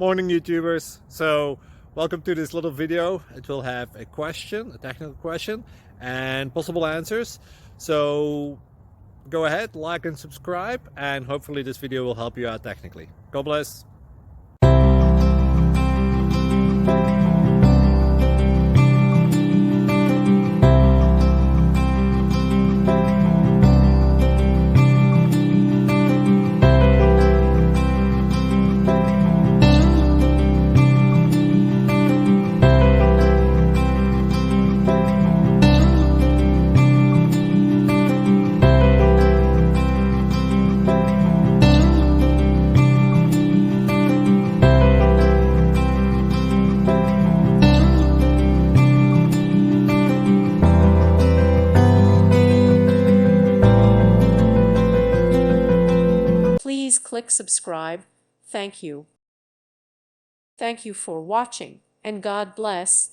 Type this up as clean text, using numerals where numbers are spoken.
Morning YouTubers. So welcome to this little video. It will have a question, a technical question, and possible answers. So go ahead, like and subscribe, and hopefully this video will help you out technically. God bless. Please click subscribe. Thank you. Thank you for watching, and God bless.